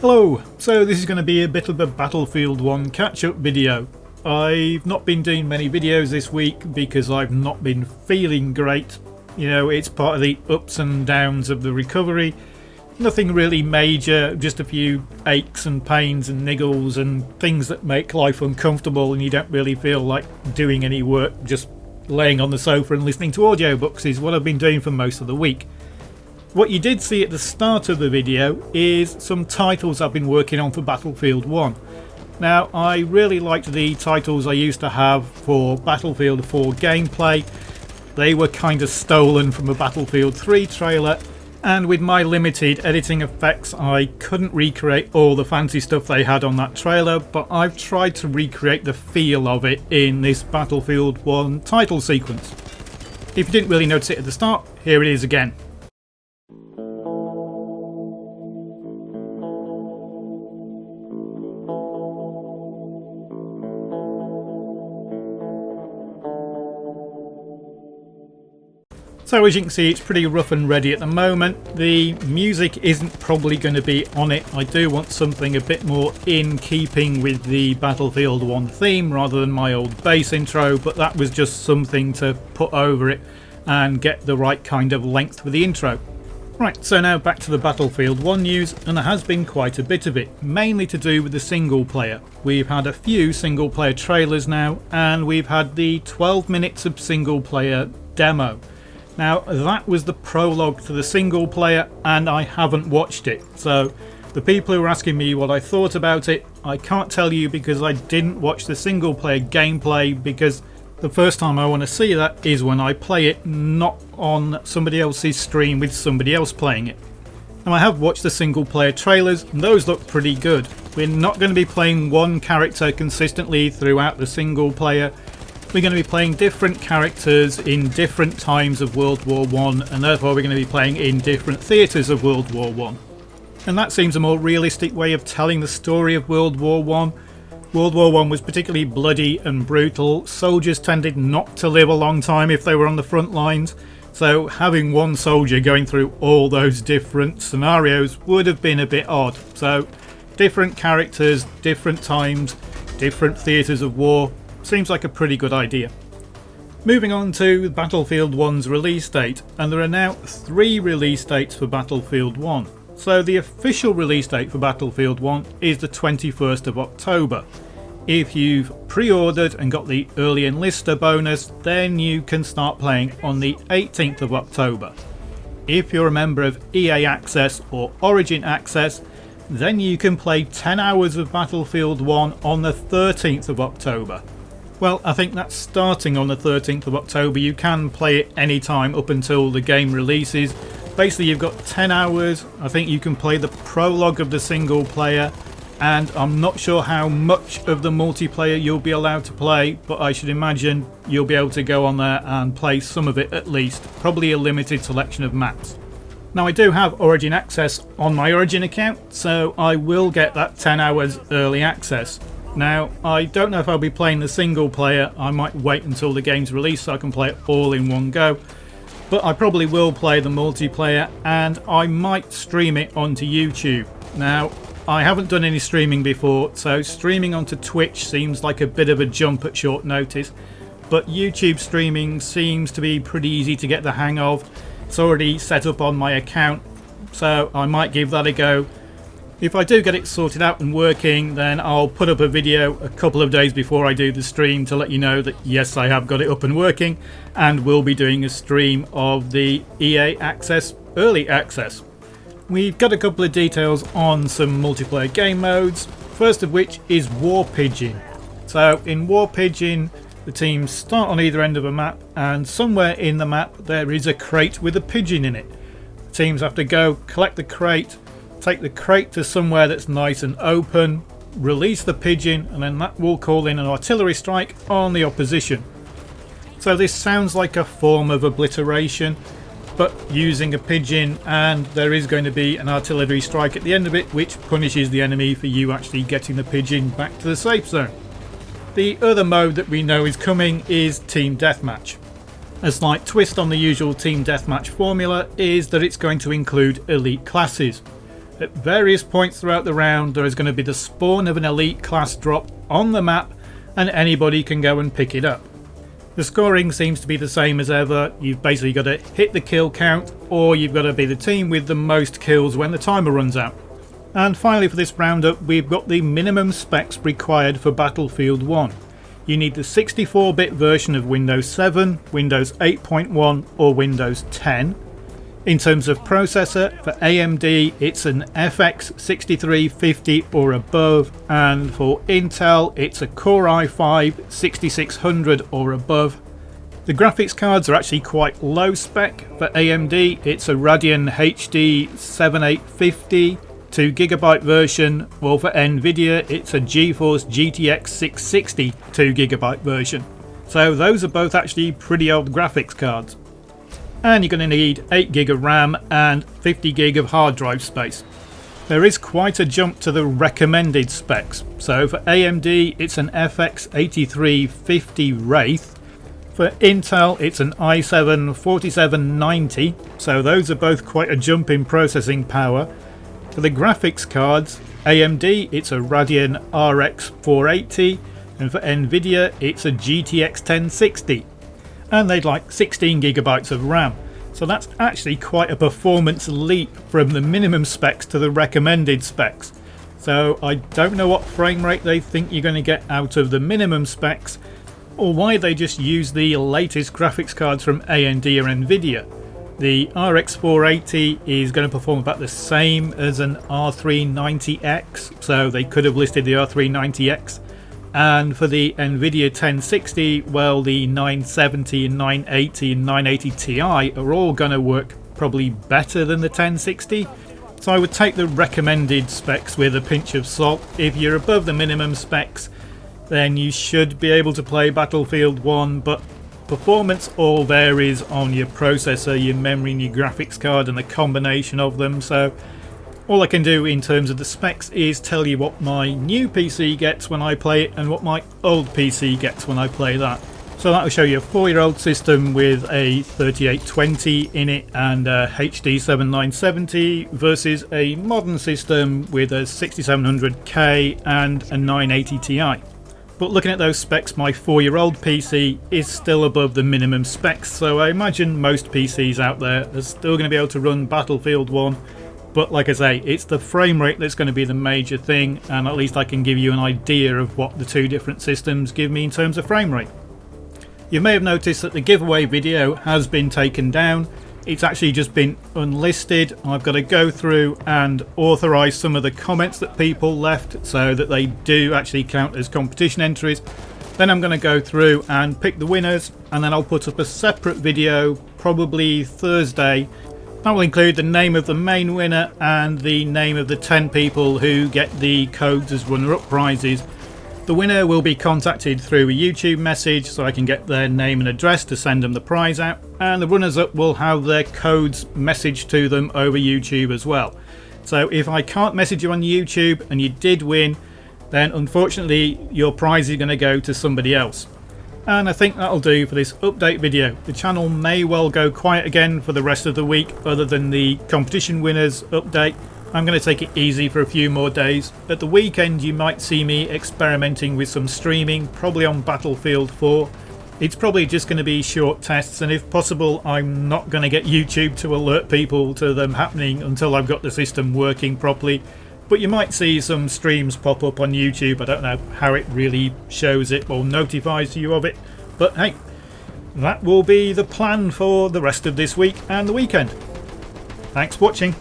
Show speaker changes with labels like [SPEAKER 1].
[SPEAKER 1] Hello, so this is going to be a bit of a Battlefield 1 catch-up video. I've not been doing many videos this week because I've not been feeling great. You know, it's part of the ups and downs of the recovery. Nothing really major, just a few aches and pains and niggles and things that make life uncomfortable and you don't really feel like doing any work. Just laying on the sofa and listening to audiobooks is what I've been doing for most of the week. What you did see at the start of the video is some titles I've been working on for Battlefield 1. Now, I really liked the titles I used to have for Battlefield 4 gameplay. They were kind of stolen from a Battlefield 3 trailer, and with my limited editing effects I couldn't recreate all the fancy stuff they had on that trailer, but I've tried to recreate the feel of it in this Battlefield 1 title sequence. If you didn't really notice it at the start, here it is again. So as you can see, it's pretty rough and ready at the moment. The music isn't probably going to be on it. I do want something a bit more in keeping with the Battlefield 1 theme rather than my old bass intro, but that was just something to put over it and get the right kind of length for the intro. Right, so now back to the Battlefield 1 news, and there has been quite a bit of it, mainly to do with the single player. We've had a few single player trailers now, and we've had the 12 minutes of single player demo. Now, that was the prologue to the single player, and I haven't watched it. So, the people who are asking me what I thought about it, I can't tell you because I didn't watch the single player gameplay, because the first time I want to see that is when I play it, not on somebody else's stream with somebody else playing it. Now, I have watched the single player trailers, and those look pretty good. We're not going to be playing one character consistently throughout the single player. We're going to be playing different characters in different times of World War I, and therefore we're going to be playing in different theatres of World War I. And that seems a more realistic way of telling the story of World War I. World War I was particularly bloody and brutal. Soldiers tended not to live a long time if they were on the front lines, so having one soldier going through all those different scenarios would have been a bit odd. So different characters, different times, different theatres of war. Seems like a pretty good idea. Moving on to Battlefield 1's release date, and there are now 3 release dates for Battlefield 1. So the official release date for Battlefield 1 is the 21st of October. If you've pre-ordered and got the early enlister bonus, then you can start playing on the 18th of October. If you're a member of EA Access or Origin Access, then you can play 10 hours of Battlefield 1 on the 13th of October. Well, I think that's starting on the 13th of October. You can play it anytime up until the game releases. Basically, you've got 10 hours. I think you can play the prologue of the single player, and I'm not sure how much of the multiplayer you'll be allowed to play, but I should imagine you'll be able to go on there and play some of it at least. Probably a limited selection of maps. Now, I do have Origin Access on my Origin account, so I will get that 10 hours early access. Now, I don't know if I'll be playing the single player. I might wait until the game's released so I can play it all in one go. But I probably will play the multiplayer, and I might stream it onto YouTube. Now, I haven't done any streaming before, so streaming onto Twitch seems like a bit of a jump at short notice. But YouTube streaming seems to be pretty easy to get the hang of. It's already set up on my account, so I might give that a go. If I do get it sorted out and working, then I'll put up a video a couple of days before I do the stream to let you know that yes, I have got it up and working, and we'll be doing a stream of the EA Access Early Access. We've got a couple of details on some multiplayer game modes, first of which is War Pigeon. So in War Pigeon, the teams start on either end of a map, and somewhere in the map there is a crate with a pigeon in it. The teams have to go collect the crate, take the crate to somewhere that's nice and open, release the pigeon, and then that will call in an artillery strike on the opposition. So this sounds like a form of obliteration, but using a pigeon, and there is going to be an artillery strike at the end of it which punishes the enemy for you actually getting the pigeon back to the safe zone. The other mode that we know is coming is Team Deathmatch. A slight twist on the usual Team Deathmatch formula is that it's going to include elite classes. At various points throughout the round there is going to be the spawn of an elite class drop on the map, and anybody can go and pick it up. The scoring seems to be the same as ever. You've basically got to hit the kill count, or you've got to be the team with the most kills when the timer runs out. And finally, for this roundup, we've got the minimum specs required for Battlefield 1. You need the 64-bit version of Windows 7, Windows 8.1 or Windows 10. In terms of processor, for AMD it's an FX 6350 or above, and for Intel it's a Core i5 6600 or above. The graphics cards are actually quite low spec. For AMD it's a Radeon HD 7850 2GB version, while for Nvidia it's a GeForce GTX 660 2GB version. So those are both actually pretty old graphics cards. And you're going to need 8GB of RAM and 50GB of hard drive space. There is quite a jump to the recommended specs. So for AMD it's an FX 8350 Wraith. For Intel it's an i7 4790, so those are both quite a jump in processing power. For the graphics cards, AMD it's a Radeon RX 480, and for Nvidia it's a GTX 1060. And they'd like 16GB of RAM. So that's actually quite a performance leap from the minimum specs to the recommended specs. So I don't know what frame rate they think you're going to get out of the minimum specs, or why they just use the latest graphics cards from AMD or Nvidia. The RX 480 is going to perform about the same as an R390X, so they could have listed the R390X. And for the Nvidia 1060, well, the 970 and 980 and 980 Ti are all going to work probably better than the 1060. So I would take the recommended specs with a pinch of salt. If you're above the minimum specs, then you should be able to play Battlefield 1, but performance all varies on your processor, your memory and your graphics card and the combination of them. So all I can do in terms of the specs is tell you what my new PC gets when I play it and what my old PC gets when I play that. So that will show you a 4-year-old system with a 3820 in it and a HD 7970 versus a modern system with a 6700K and a 980 Ti. But looking at those specs, my 4-year-old PC is still above the minimum specs, so I imagine most PCs out there are still going to be able to run Battlefield 1. But like I say, it's the frame rate that's going to be the major thing, and at least I can give you an idea of what the two different systems give me in terms of frame rate. You may have noticed that the giveaway video has been taken down. It's actually just been unlisted. I've got to go through and authorise some of the comments that people left so that they do actually count as competition entries. Then I'm going to go through and pick the winners, and then I'll put up a separate video probably Thursday. That will include the name of the main winner and the name of the 10 people who get the codes as runner-up prizes. The winner will be contacted through a YouTube message so I can get their name and address to send them the prize out, and the runners-up will have their codes messaged to them over YouTube as well. So if I can't message you on YouTube and you did win, then unfortunately your prize is going to go to somebody else. And I think that'll do for this update video. The channel may well go quiet again for the rest of the week other than the competition winners update. I'm going to take it easy for a few more days. At the weekend you might see me experimenting with some streaming, probably on Battlefield 4. It's probably just going to be short tests, and if possible I'm not going to get YouTube to alert people to them happening until I've got the system working properly. But you might see some streams pop up on YouTube. I don't know how it really shows it or notifies you of it. But hey, that will be the plan for the rest of this week and the weekend. Thanks for watching.